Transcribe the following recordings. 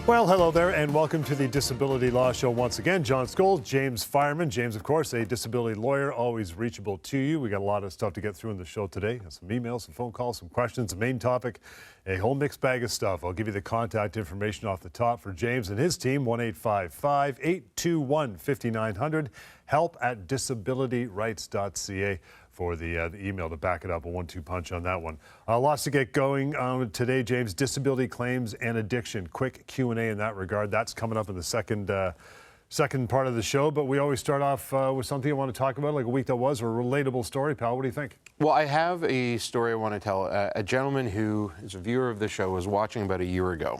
Well, hello there, and welcome to the Disability Law Show once again. John Scholes, James Fireman. James, of course, a disability lawyer, always reachable to you. We got a lot of stuff to get through in the show today. Some emails, some phone calls, some questions, the main topic, a whole mixed bag of stuff. I'll give you the contact information off the top for James and his team, 1-855-821-5900, help@disabilityrights.ca. for the email to back it up, a 1-2 punch on that one. Lots to get going today, James. Disability claims and addiction. Quick Q&A in that regard. That's coming up in the second part of the show, but we always start off with something you want to talk about, like a week that was, or a relatable story. Pal, what do you think? Well, I have a story I want to tell. A gentleman who is a viewer of the show was watching about a year ago.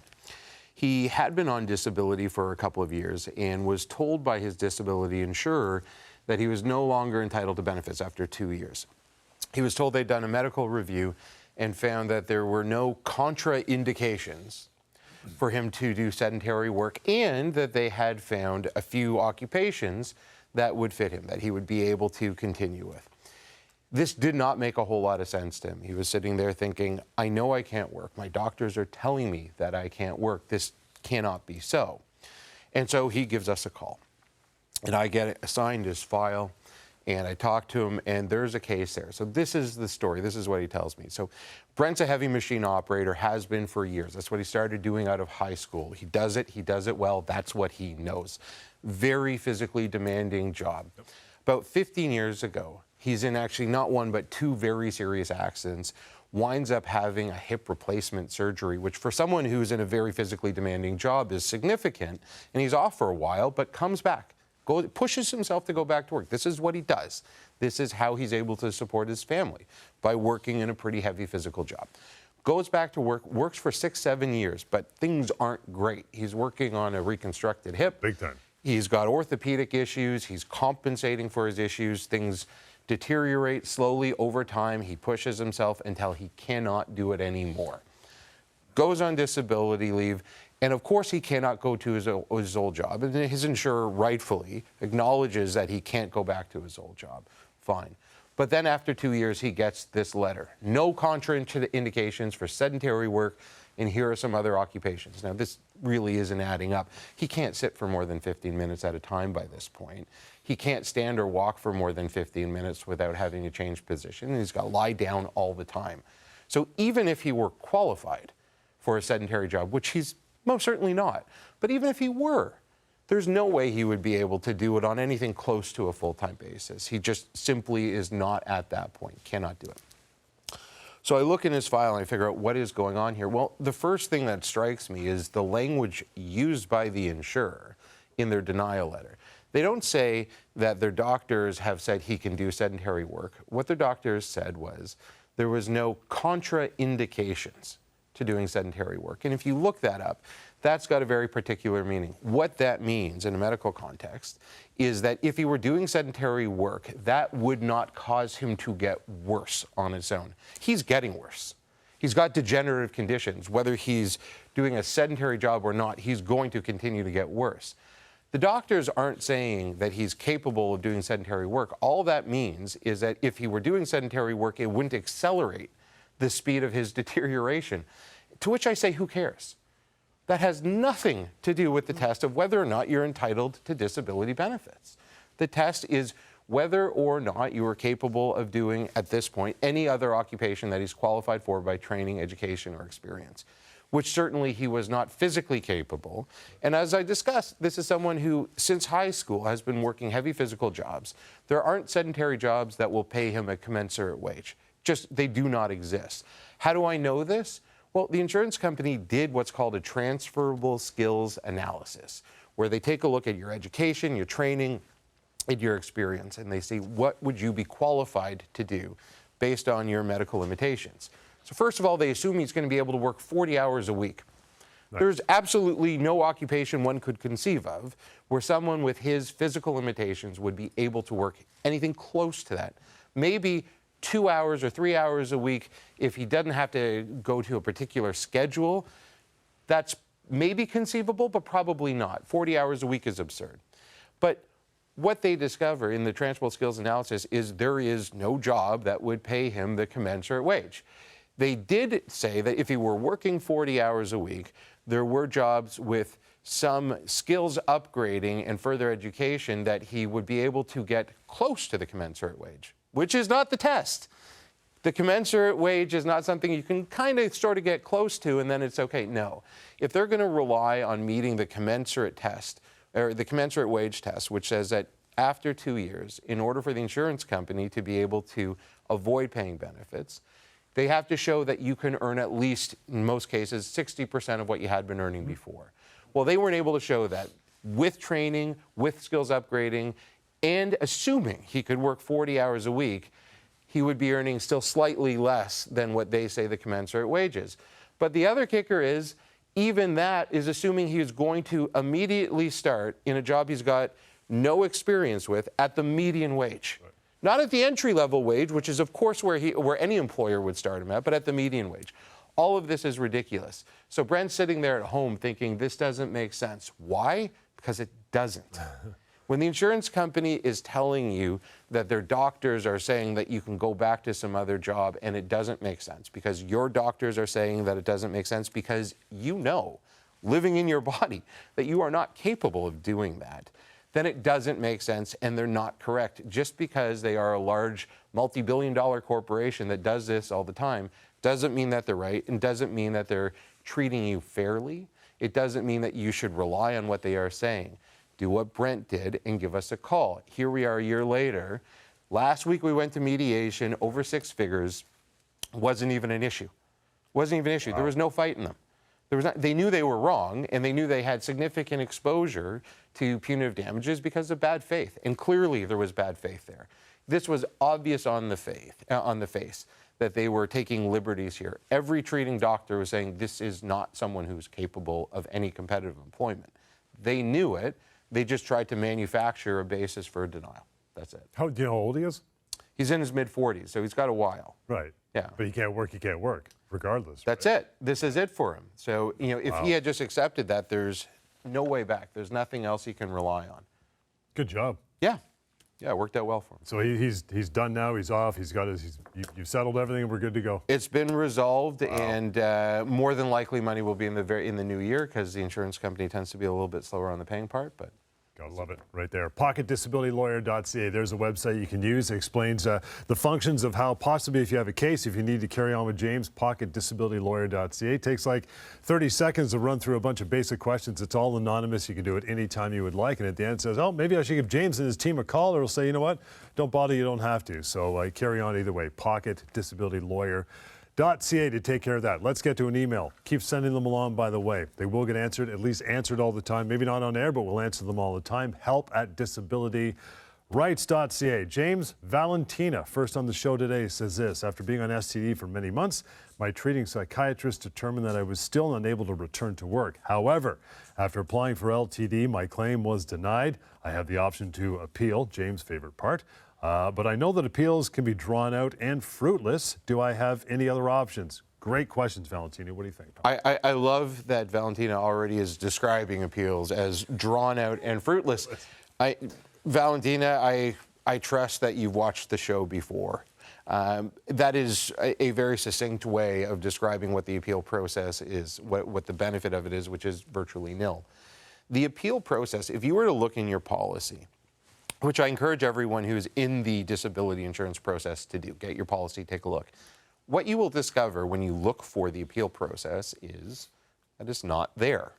He had been on disability for a couple of years and was told by his disability insurer that he was no longer entitled to benefits after 2 years. He was told they'd done a medical review and found that there were no contraindications for him to do sedentary work, and that they had found a few occupations that would fit him, that he would be able to continue with. This did not make a whole lot of sense to him. He was sitting there thinking, I know I can't work. My doctors are telling me that I can't work. This cannot be so. And so he gives us a call. And I get assigned his file, and I talk to him, and there's a case there. So this is the story. This is what he tells me. So Brent's a heavy machine operator, has been for years. That's what he started doing out of high school. He does it well. That's what he knows. Very physically demanding job. About 15 years ago, he's in actually not one but two very serious accidents, winds up having a hip replacement surgery, which for someone who's in a very physically demanding job is significant, and he's off for a while, but comes back. Pushes himself to go back to work. This is what he does. This is how he's able to support his family, by working in a pretty heavy physical job. Goes back to work, works for 6-7 years, but things aren't great. He's working on a reconstructed hip. Big time. He's got orthopedic issues. He's compensating for his issues. Things deteriorate slowly over time. He pushes himself until he cannot do it anymore. Goes on disability leave. And of course, he cannot go to his old job. And his insurer rightfully acknowledges that he can't go back to his old job. Fine. But then after 2 years, he gets this letter. No contraindications for sedentary work, and here are some other occupations. Now, this really isn't adding up. He can't sit for more than 15 minutes at a time by this point. He can't stand or walk for more than 15 minutes without having to change position. And he's got to lie down all the time. So even if he were qualified for a sedentary job, which he's most certainly not. But even if he were, there's no way he would be able to do it on anything close to a full-time basis. He just simply is not at that point, cannot do it. So I look in his file and I figure out what is going on here. Well, the first thing that strikes me is the language used by the insurer in their denial letter. They don't say that their doctors have said he can do sedentary work. What their doctors said was there was no contraindications to doing sedentary work. And if you look that up, that's got a very particular meaning. What that means in a medical context is that if he were doing sedentary work, that would not cause him to get worse on its own. He's getting worse. He's got degenerative conditions. Whether he's doing a sedentary job or not, he's going to continue to get worse. The doctors aren't saying that he's capable of doing sedentary work. All that means is that if he were doing sedentary work, it wouldn't accelerate the speed of his deterioration. To which I say, who cares? That has nothing to do with the test of whether or not you're entitled to disability benefits. The test is whether or not you are capable of doing, at this point, any other occupation that he's qualified for by training, education, or experience, which certainly he was not physically capable. And as I discussed, this is someone who, since high school, has been working heavy physical jobs. There aren't sedentary jobs that will pay him a commensurate wage. Just, they do not exist. How do I know this? Well, the insurance company did what's called a transferable skills analysis, where they take a look at your education, your training, and your experience, and they say, what would you be qualified to do based on your medical limitations? So first of all, they assume he's going to be able to work 40 hours a week. Nice. There's absolutely no occupation one could conceive of where someone with his physical limitations would be able to work anything close to that. Maybe 2 hours or 3 hours a week if he doesn't have to go to a particular schedule. That's maybe conceivable, but probably not. 40 hours a week is absurd. But what they discover in the transferable skills analysis is there is no job that would pay him the commensurate wage. They did say that if he were working 40 hours a week, there were jobs with some skills upgrading and further education that he would be able to get close to the commensurate wage, which is not the test. The commensurate wage is not something you can kind of sort of get close to and then it's okay. No. If they're going to rely on meeting the commensurate test, or the commensurate wage test, which says that after 2 years, in order for the insurance company to be able to avoid paying benefits, they have to show that you can earn at least, in most cases, 60% of what you had been earning before. Well, they weren't able to show that with training, with skills upgrading, and assuming he could work 40 hours a week, he would be earning still slightly less than what they say the commensurate wage is. But the other kicker is, even that is assuming he is going to immediately start in a job he's got no experience with at the median wage. Right. Not at the entry-level wage, which is, of course, where any employer would start him at, but at the median wage. All of this is ridiculous. So Brent's sitting there at home thinking, this doesn't make sense. Why? Because it doesn't. When the insurance company is telling you that their doctors are saying that you can go back to some other job and it doesn't make sense, because your doctors are saying that it doesn't make sense because you know, living in your body, that you are not capable of doing that, then it doesn't make sense and they're not correct. Just because they are a large multi-billion-dollar corporation that does this all the time doesn't mean that they're right and doesn't mean that they're treating you fairly. It doesn't mean that you should rely on what they are saying. Do what Brent did and give us a call. Here we are a year later. Last week we went to mediation over 6 figures. Wasn't even an issue. Wasn't even an issue. Wow. There was no fight in them. They knew they were wrong, and they knew they had significant exposure to punitive damages because of bad faith. And clearly there was bad faith there. This was obvious on the face that they were taking liberties here. Every treating doctor was saying this is not someone who's capable of any competitive employment. They knew it. They just tried to manufacture a basis for a denial. That's it. Do you know how old he is? He's in his mid-40s, so he's got a while. Right. Yeah. But he can't work, regardless. That's right? it. This is it for him. So, if he had just accepted that, there's no way back. There's nothing else he can rely on. Good job. Yeah. Yeah, it worked out well for him. So he's done now. He's off. You've settled everything, and we're good to go. It's been resolved, and more than likely money will be in the new year, because the insurance company tends to be a little bit slower on the paying part. But gotta love it right there. PocketDisabilityLawyer.ca. There's a website you can use. It explains the functions of how possibly, if you have a case, if you need to carry on with James, PocketDisabilityLawyer.ca. It takes like 30 seconds to run through a bunch of basic questions. It's all anonymous. You can do it anytime you would like. And at the end it says, oh, maybe I should give James and his team a call. Or it'll say, you know what? Don't bother. You don't have to. So carry on either way. PocketDisabilityLawyer.ca to take care of that. Let's get to an email. Keep sending them along, by the way. They will get answered, at least answered all the time. Maybe not on air, but we'll answer them all the time. help@disabilityrights.ca. James Valentina, first on the show today, says this. After being on STD for many months, my treating psychiatrist determined that I was still unable to return to work. However, after applying for LTD, my claim was denied. I have the option to appeal, James' favorite part. But I know that appeals can be drawn out and fruitless. Do I have any other options? Great questions, Valentina. What do you think? I love that Valentina already is describing appeals as drawn out and fruitless. Valentina, I trust that you've watched the show before. That is a very succinct way of describing what the appeal process is, what the benefit of it is, which is virtually nil. The appeal process, if you were to look in your policy, which I encourage everyone who's in the disability insurance process to do. Get your policy, take a look. What you will discover when you look for the appeal process is that it's not there.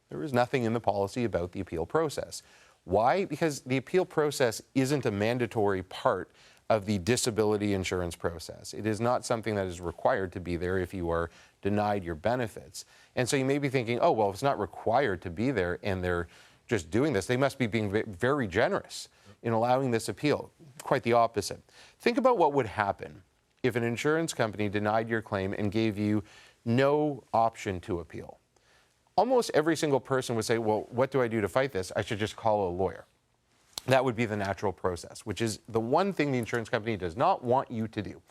There is nothing in the policy about the appeal process. Why? Because the appeal process isn't a mandatory part of the disability insurance process. It is not something that is required to be there if you are denied your benefits. And so you may be thinking, oh, well, if it's not required to be there and they're just doing this, they must be being very generous in allowing this appeal. Quite the opposite. Think about what would happen if an insurance company denied your claim and gave you no option to appeal. Almost every single person would say, well, what do I do to fight this? I should just call a lawyer. That would be the natural process, which is the one thing the insurance company does not want you to do.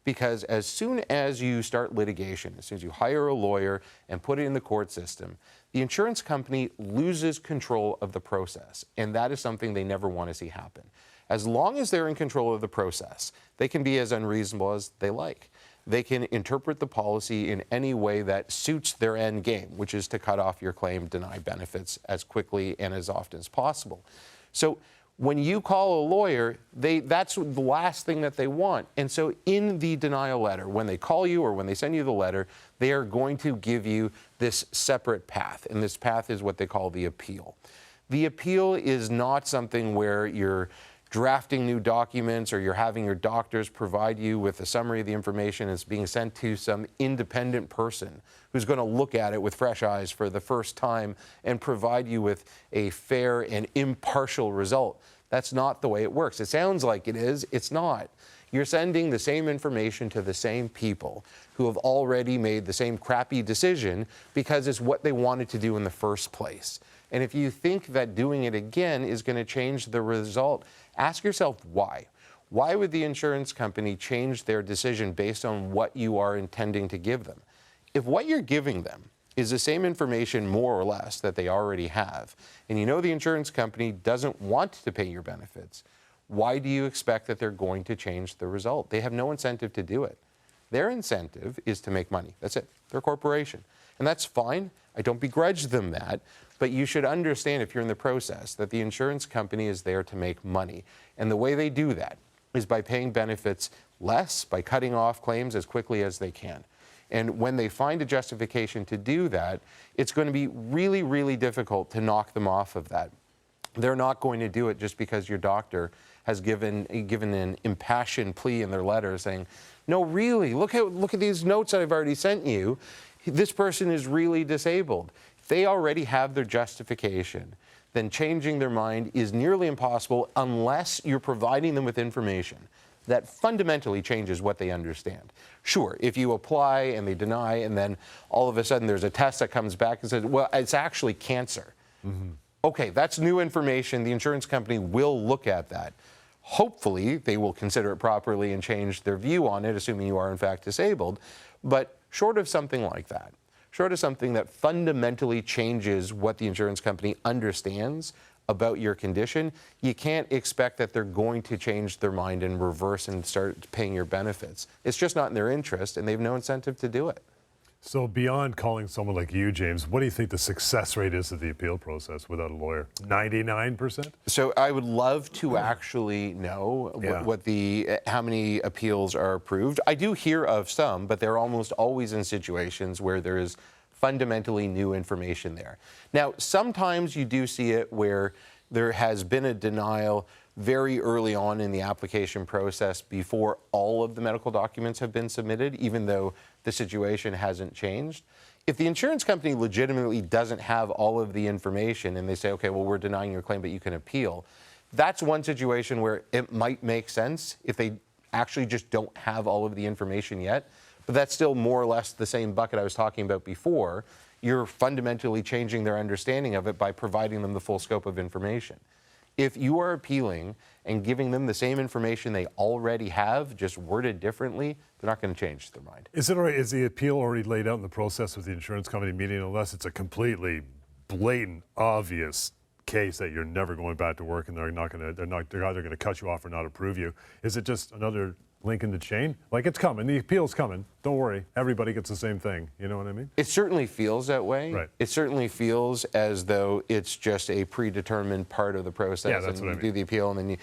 Because as soon as you start litigation, as soon as you hire a lawyer and put it in the court system, the insurance company loses control of the process, and that is something they never want to see happen. As long as they're in control of the process, they can be as unreasonable as they like. they can interpret the policy in any way that suits their end game, which is to cut off your claim, deny benefits as quickly and as often as possible. So when you call a lawyer, that's the last thing that they want. And so in the denial letter, when they call you or when they send you the letter, they are going to give you this separate path. And this path is what they call the appeal. The appeal is not something where you're drafting new documents or you're having your doctors provide you with a summary of the information. It's being sent to some independent person who's going to look at it with fresh eyes for the first time and provide you with a fair and impartial result. That's not the way it works. It sounds like it is. It's not. You're sending the same information to the same people who have already made the same crappy decision because it's what they wanted to do in the first place. And if you think that doing it again is going to change the result, ask yourself why. Why would the insurance company change their decision based on what you are intending to give them? If what you're giving them is the same information more or less that they already have, and you know the insurance company doesn't want to pay your benefits, why do you expect that they're going to change the result? They have no incentive to do it. Their incentive is to make money. That's it. They're a corporation. And that's fine. I don't begrudge them that. But you should understand, if you're in the process, that the insurance company is there to make money. And the way they do that is by paying benefits less, by cutting off claims as quickly as they can. And when they find a justification to do that, it's going to be really, really difficult to knock them off of that. They're not going to do it just because your doctor has given an impassioned plea in their letter saying, no, really, look at these notes that I've already sent you. This person is really disabled. If they already have their justification, then changing their mind is nearly impossible unless you're providing them with information that fundamentally changes what they understand. Sure, if you apply and they deny, and then all of a sudden there's a test that comes back and says, well, it's actually cancer. Mm-hmm. Okay, that's new information. The insurance company will look at that. Hopefully, they will consider it properly and change their view on it, assuming you are in fact disabled. But short of something like that, short of something that fundamentally changes what the insurance company understands about your condition, you can't expect that they're going to change their mind and reverse and start paying your benefits. It's just not in their interest, and they have no incentive to do it. So beyond calling someone like you, James, what do you think the success rate is of the appeal process without a lawyer? 99%? So I would love to actually know how many appeals are approved. I do hear of some, but they're almost always in situations where there is fundamentally new information there. Now, sometimes you do see it where there has been a denial very early on in the application process before all of the medical documents have been submitted, even though the situation hasn't changed. If the insurance company legitimately doesn't have all of the information and they say, okay, well, we're denying your claim, but you can appeal, that's one situation where it might make sense if they actually just don't have all of the information yet. But that's still more or less the same bucket I was talking about before. You're fundamentally changing their understanding of it by providing them the full scope of information. If you are appealing and giving them the same information they already have, just worded differently, they're not going to change their mind. Is the appeal already laid out in the process with the insurance company meeting, unless it's a completely blatant, obvious case that you're never going back to work and they're either going to cut you off or not approve you? Is it just another link in the chain? Like, it's coming, the appeal's coming, don't worry, everybody gets the same thing, you know what I mean? It certainly feels that way. Right. It certainly feels as though it's just a predetermined part of the process. Yeah, that's and what I you mean. do the appeal and then you...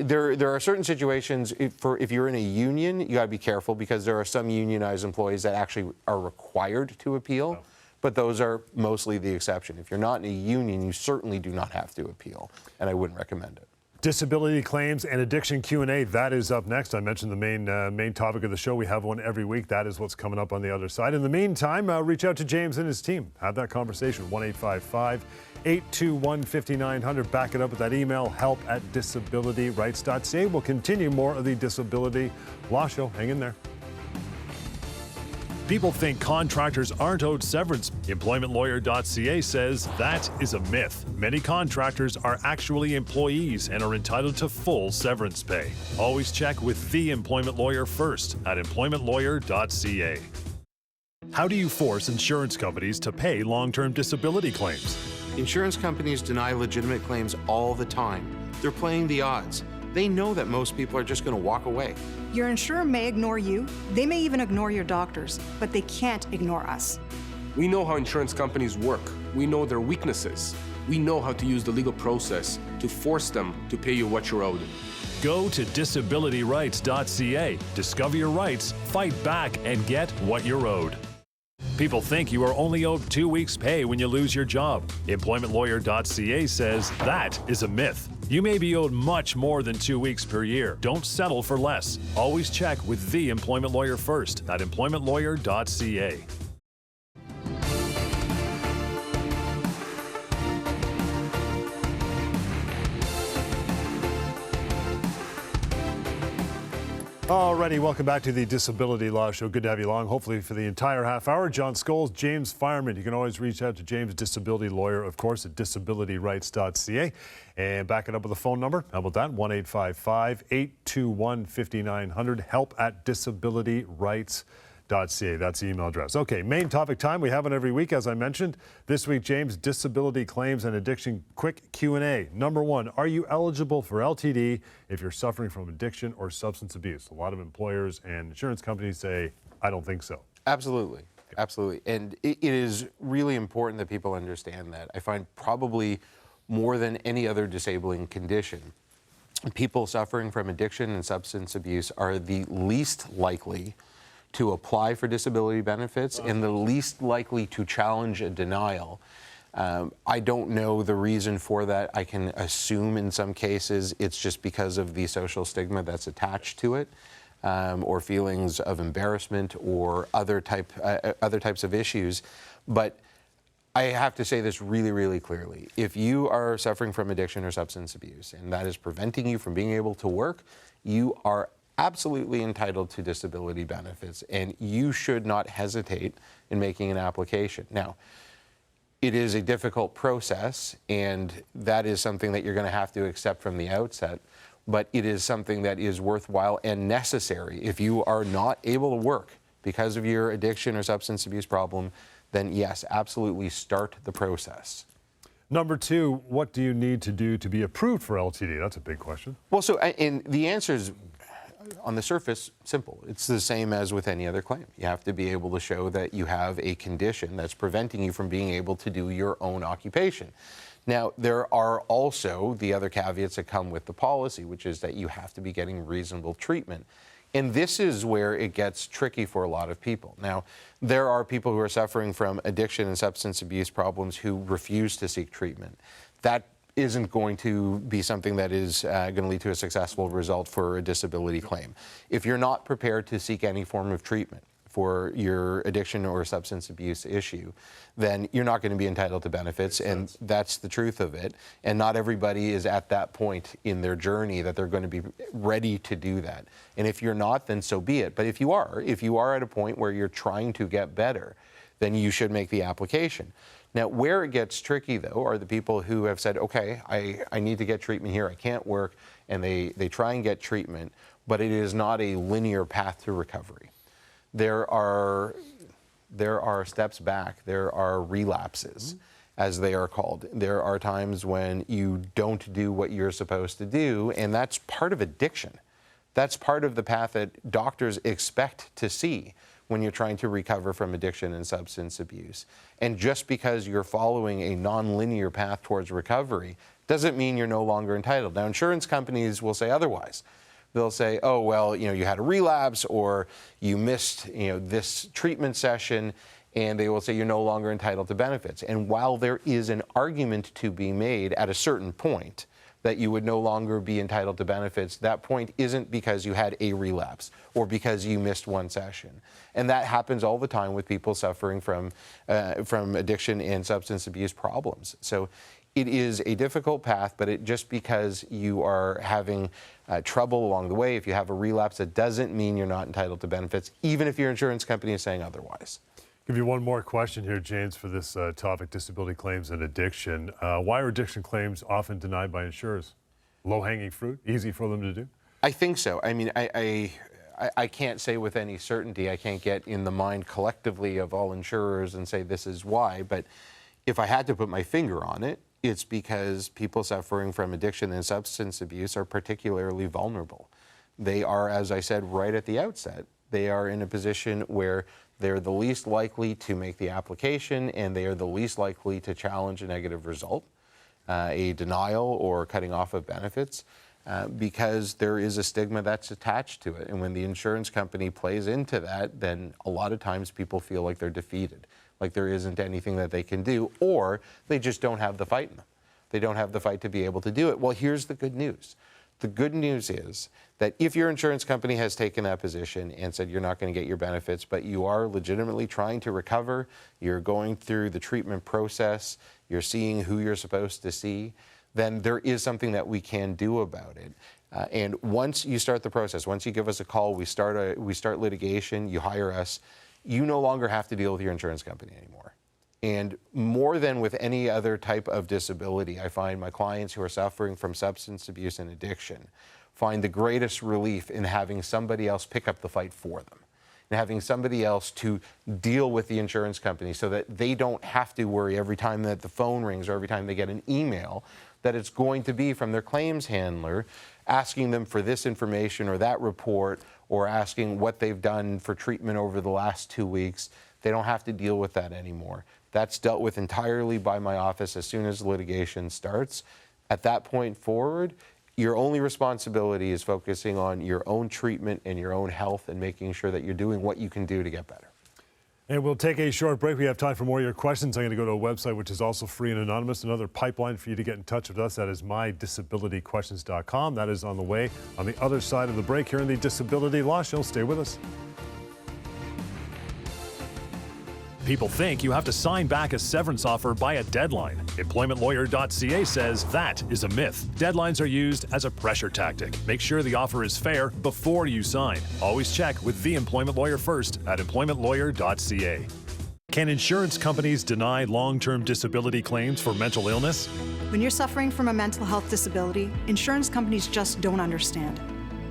There are certain situations, if you're in a union, you got to be careful because there are some unionized employees that actually are required to appeal, but those are mostly the exception. If you're not in a union, you certainly do not have to appeal, and I wouldn't recommend it. Disability claims and addiction Q&A, that is up next. I mentioned the main topic of the show. We have one every week. That is what's coming up on the other side. In the meantime, reach out to James and his team. Have that conversation. 1-855-821-5900. Back it up with that email, help@disabilityrights.ca. We'll continue more of the Disability Law Show. Hang in there. People think contractors aren't owed severance. EmploymentLawyer.ca says that is a myth. Many contractors are actually employees and are entitled to full severance pay. Always check with the employment lawyer first at EmploymentLawyer.ca. How do you force insurance companies to pay long-term disability claims? Insurance companies deny legitimate claims all the time. They're playing the odds. they know that most people are just going to walk away. Your insurer may ignore you, they may even ignore your doctors, but they can't ignore us. We know how insurance companies work. We know their weaknesses. We know how to use the legal process to force them to pay you what you're owed. Go to disabilityrights.ca. Discover your rights, fight back, and get what you're owed. People think you are only owed 2 weeks' pay when you lose your job. EmploymentLawyer.ca says that is a myth. You may be owed much more than 2 weeks per year. Don't settle for less. Always check with the employment lawyer first at EmploymentLawyer.ca. Alrighty, welcome back to the Disability Law Show. Good to have you along, hopefully for the entire half hour. John Scholes, James Fireman. You can always reach out to James, disability lawyer, of course, at disabilityrights.ca. And back it up with a phone number. How about that? 1-855-821-5900. Help at disabilityrights.ca. That's the email address. Okay, main topic time. We have it every week, as I mentioned. This week, James, disability claims and addiction quick Q&A. Number one, are you eligible for LTD if you're suffering from addiction or substance abuse? A lot of employers and insurance companies say, I don't think so. Absolutely. Absolutely. And it is really important that people understand that. I find probably more than any other disabling condition, people suffering from addiction and substance abuse are the least likely to apply for disability benefits and the least likely to challenge a denial. I don't know the reason for that. I can assume in some cases it's just because of the social stigma that's attached to it, or feelings of embarrassment or other types of issues. But I have to say this really, really clearly. If you are suffering from addiction or substance abuse and that is preventing you from being able to work, you are absolutely entitled to disability benefits, and you should not hesitate in making an application. Now, it is a difficult process, and that is something that you're going to have to accept from the outset, but it is something that is worthwhile and necessary. If you are not able to work because of your addiction or substance abuse problem, then yes, absolutely start the process. Number two, what do you need to do to be approved for LTD? That's a big question. Well, so and the answer is, on the surface, simple. It's the same as with any other claim. You have to be able to show that you have a condition that's preventing you from being able to do your own occupation. Now, there are also the other caveats that come with the policy, which is that you have to be getting reasonable treatment. And this is where it gets tricky for a lot of people. Now, there are people who are suffering from addiction and substance abuse problems who refuse to seek treatment. That isn't going to be something that is going to lead to a successful result for a disability claim. If you're not prepared to seek any form of treatment for your addiction or substance abuse issue, then you're not going to be entitled to benefits, and that's the truth of it. And not everybody is at that point in their journey that they're going to be ready to do that. And if you're not, then so be it. But if you are at a point where you're trying to get better, then you should make the application. Now, where it gets tricky, though, are the people who have said, okay, I need to get treatment here, I can't work, and they try and get treatment, but it is not a linear path to recovery. There are steps back, there are relapses, as they are called. There are times when you don't do what you're supposed to do, and that's part of addiction. That's part of the path that doctors expect to see when you're trying to recover from addiction and substance abuse. And just because you're following a non-linear path towards recovery doesn't mean you're no longer entitled. Now, insurance companies will say otherwise. They'll say, oh, well, you had a relapse, or you missed, this treatment session, and they will say you're no longer entitled to benefits. And while there is an argument to be made at a certain point that you would no longer be entitled to benefits, that point isn't because you had a relapse or because you missed one session. And that happens all the time with people suffering from addiction and substance abuse problems. So it is a difficult path, but just because you are having trouble along the way, if you have a relapse, it doesn't mean you're not entitled to benefits, even if your insurance company is saying otherwise. Give you one more question here, James, for this topic, disability claims and addiction. Why are addiction claims often denied by insurers? Low-hanging fruit, easy for them to do? I think so. I mean, I can't say with any certainty. I can't get in the mind collectively of all insurers and say this is why, but if I had to put my finger on it, It's because people suffering from addiction and substance abuse are particularly vulnerable. They are, as I said right at the outset, they are in a position where they're the least likely to make the application, and they are the least likely to challenge a negative result, a denial or cutting off of benefits, because there is a stigma that's attached to it. And when the insurance company plays into that, then a lot of times people feel like they're defeated, like there isn't anything that they can do, or they just don't have the fight in them. They don't have the fight to be able to do it. Well, here's the good news. The good news is that if your insurance company has taken that position and said you're not going to get your benefits, but you are legitimately trying to recover, you're going through the treatment process, you're seeing who you're supposed to see, then there is something that we can do about it. And once you start the process, once you give us a call, we start litigation, you hire us, you no longer have to deal with your insurance company anymore. And more than with any other type of disability, I find my clients who are suffering from substance abuse and addiction find the greatest relief in having somebody else pick up the fight for them, and having somebody else to deal with the insurance company so that they don't have to worry every time that the phone rings or every time they get an email that it's going to be from their claims handler asking them for this information or that report, or asking what they've done for treatment over the last 2 weeks. They don't have to deal with that anymore. That's dealt with entirely by my office as soon as litigation starts. At that point forward, your only responsibility is focusing on your own treatment and your own health and making sure that you're doing what you can do to get better. And we'll take a short break. We have time for more of your questions. I'm going to go to a website which is also free and anonymous. Another pipeline for you to get in touch with us. That is mydisabilityquestions.com. That is on the way on the other side of the break here in the Disability Law Show. Stay with us. People think you have to sign back a severance offer by a deadline. EmploymentLawyer.ca says that is a myth. Deadlines are used as a pressure tactic. Make sure the offer is fair before you sign. Always check with the employment lawyer first at EmploymentLawyer.ca. Can insurance companies deny long-term disability claims for mental illness? When you're suffering from a mental health disability, insurance companies just don't understand.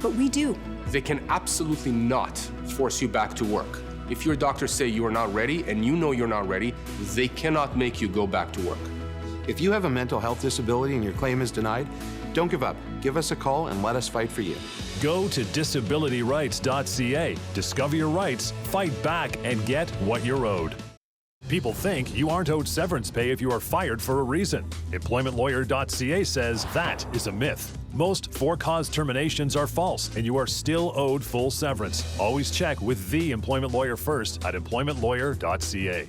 But we do. They can absolutely not force you back to work. If your doctors say you are not ready and you know you're not ready, they cannot make you go back to work. If you have a mental health disability and your claim is denied, don't give up. Give us a call and let us fight for you. Go to disabilityrights.ca. Discover your rights, fight back, and get what you're owed. People think you aren't owed severance pay if you are fired for a reason. EmploymentLawyer.ca says that is a myth. Most for-cause terminations are false, and you are still owed full severance. Always check with the employment lawyer first at EmploymentLawyer.ca.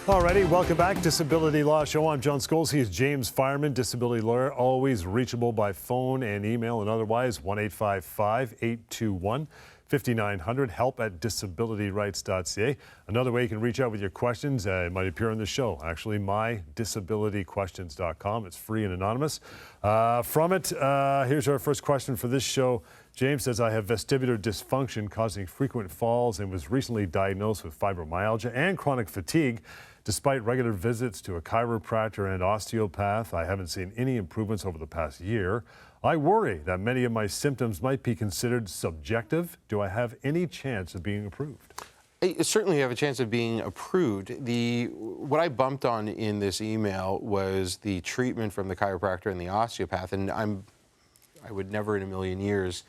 Alrighty, welcome back. Disability Law Show. I'm John Scholes. He is James Fireman, disability lawyer, always reachable by phone and email and otherwise. 1-855-821-5900. Help at disabilityrights.ca. Another way you can reach out with your questions, it might appear on the show. Actually, mydisabilityquestions.com. It's free and anonymous. From it, here's our first question for this show. James says, I have vestibular dysfunction causing frequent falls and was recently diagnosed with fibromyalgia and chronic fatigue. Despite regular visits to a chiropractor and osteopath, I haven't seen any improvements over the past year. I worry that many of my symptoms might be considered subjective. Do I have any chance of being approved? Certainly you have a chance of being approved. What I bumped on in this email was the treatment from the chiropractor and the osteopath, and I would never in a million years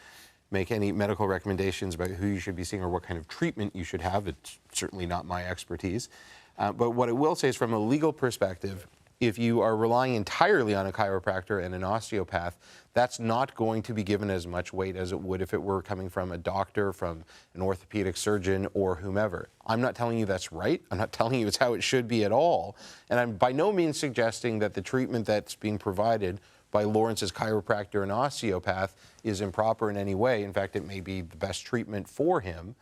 make any medical recommendations about who you should be seeing or what kind of treatment you should have. It's certainly not my expertise. But what I will say is, from a legal perspective, if you are relying entirely on a chiropractor and an osteopath, that's not going to be given as much weight as it would if it were coming from a doctor, from an orthopedic surgeon, or whomever. I'm not telling you that's right. I'm not telling you it's how it should be at all. And I'm by no means suggesting that the treatment that's being provided by Lawrence's chiropractor and osteopath is improper in any way. In fact, it may be the best treatment for him.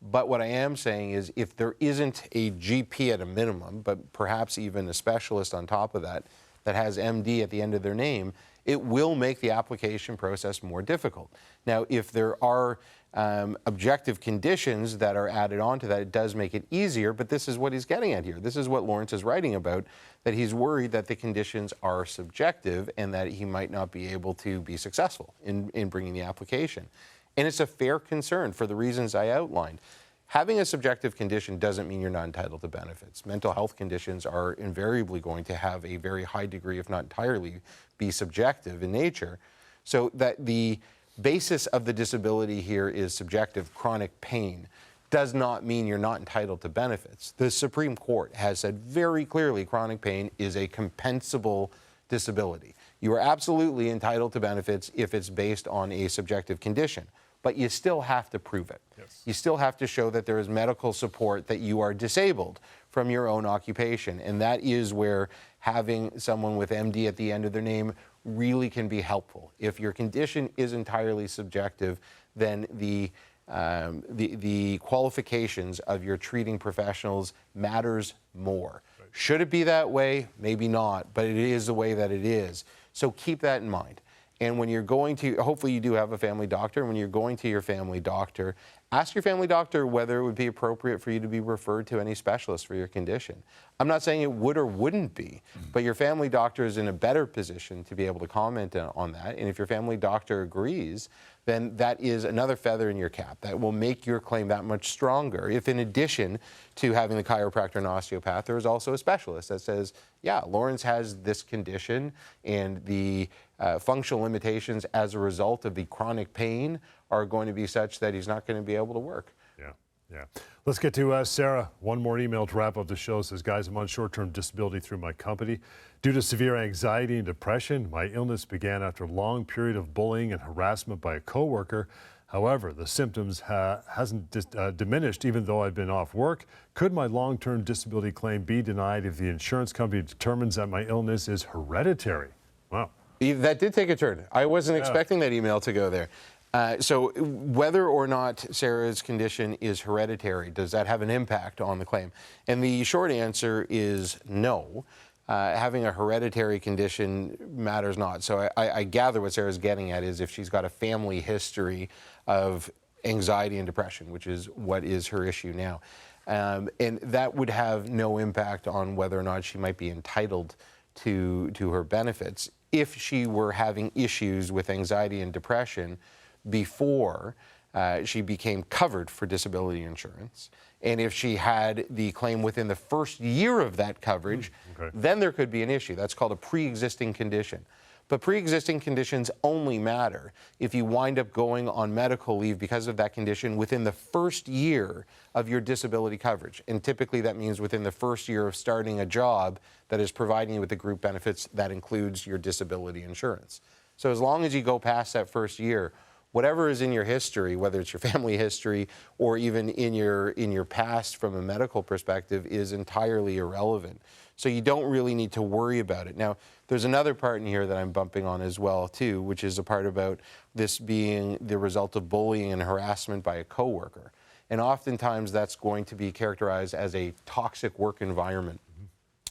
But what I am saying is, if there isn't a GP at a minimum, but perhaps even a specialist on top of that, that has MD at the end of their name, it will make the application process more difficult. Now, if there are objective conditions that are added on to that, it does make it easier, but this is what he's getting at here. This is what Lawrence is writing about, that he's worried that the conditions are subjective and that he might not be able to be successful in bringing the application. And it's a fair concern for the reasons I outlined. Having a subjective condition doesn't mean you're not entitled to benefits. Mental health conditions are invariably going to have a very high degree, if not entirely, be subjective in nature. So that the basis of the disability here is subjective chronic pain does not mean you're not entitled to benefits. The Supreme Court has said very clearly chronic pain is a compensable disability. You are absolutely entitled to benefits if it's based on a subjective condition, but you still have to prove it. Yes. You still have to show that there is medical support that you are disabled from your own occupation, and that is where having someone with MD at the end of their name really can be helpful. If your condition is entirely subjective, then the qualifications of your treating professionals matters more. Right. Should it be that way? Maybe not, but it is the way that it is. So keep that in mind. And when you're going to, hopefully you do have a family doctor, when you're going to your family doctor, ask your family doctor whether it would be appropriate for you to be referred to any specialist for your condition. I'm not saying it would or wouldn't be, but your family doctor is in a better position to be able to comment on that. And if your family doctor agrees, then that is another feather in your cap that will make your claim that much stronger. If in addition to having the chiropractor and osteopath, there is also a specialist that says, yeah, Lawrence has this condition and the functional limitations as a result of the chronic pain are going to be such that he's not going to be able to work. Yeah. Let's get to Sarah. One more email to wrap up the show. Says, guys, I'm on short-term disability through my company. Due to severe anxiety and depression, my illness began after a long period of bullying and harassment by a coworker. However, the symptoms hasn't diminished even though I've been off work. Could my long-term disability claim be denied if the insurance company determines that my illness is hereditary? Wow. That did take a turn. I wasn't expecting that email to go there. So whether or not Sarah's condition is hereditary, does that have an impact on the claim? And the short answer is no. Having a hereditary condition matters not. So I gather what Sarah's getting at is if she's got a family history of anxiety and depression, which is what is her issue now. And that would have no impact on whether or not she might be entitled to her benefits. If she were having issues with anxiety and depression before she became covered for disability insurance, and if she had the claim within the first year of that coverage, then there could be an issue. That's called a pre-existing condition. But pre-existing conditions only matter if you wind up going on medical leave because of that condition within the first year of your disability coverage. And typically that means within the first year of starting a job that is providing you with the group benefits that includes your disability insurance. So as long as you go past that first year, whatever is in your history, whether it's your family history or even in your past from a medical perspective, is entirely irrelevant. So you don't really need to worry about it. Now, there's another part in here that I'm bumping on as well, too, which is a part about this being the result of bullying and harassment by a coworker. And oftentimes that's going to be characterized as a toxic work environment.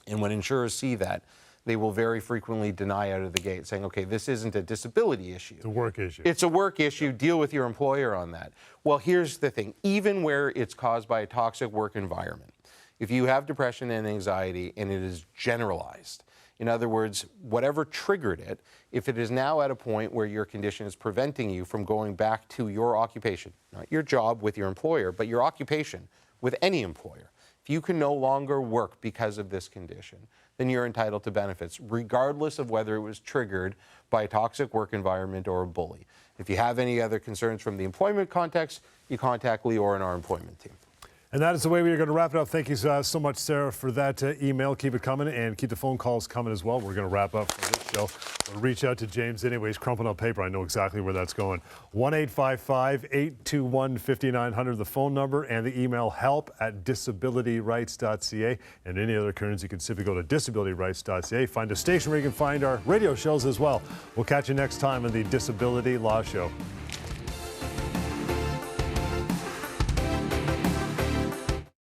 And when insurers see that, they will very frequently deny out of the gate, saying, okay, this isn't a disability issue. It's a work issue. It's a work issue. Deal with your employer on that. Well, here's the thing. Even where it's caused by a toxic work environment, if you have depression and anxiety and it is generalized, in other words, whatever triggered it, if it is now at a point where your condition is preventing you from going back to your occupation, not your job with your employer, but your occupation with any employer, if you can no longer work because of this condition, then you're entitled to benefits, regardless of whether it was triggered by a toxic work environment or a bully. If you have any other concerns from the employment context, you contact Leor and our employment team. And that is the way we are going to wrap it up. Thank you so much, Sarah, for that email. Keep it coming and keep the phone calls coming as well. We're going to wrap up for this show. We'll reach out to James anyways, crumpling up paper. I know exactly where that's going. 1-855-821-5900, the phone number, and the email help@disabilityrights.ca. And any other occurrence, you can simply go to disabilityrights.ca. Find a station where you can find our radio shows as well. We'll catch you next time on the Disability Law Show.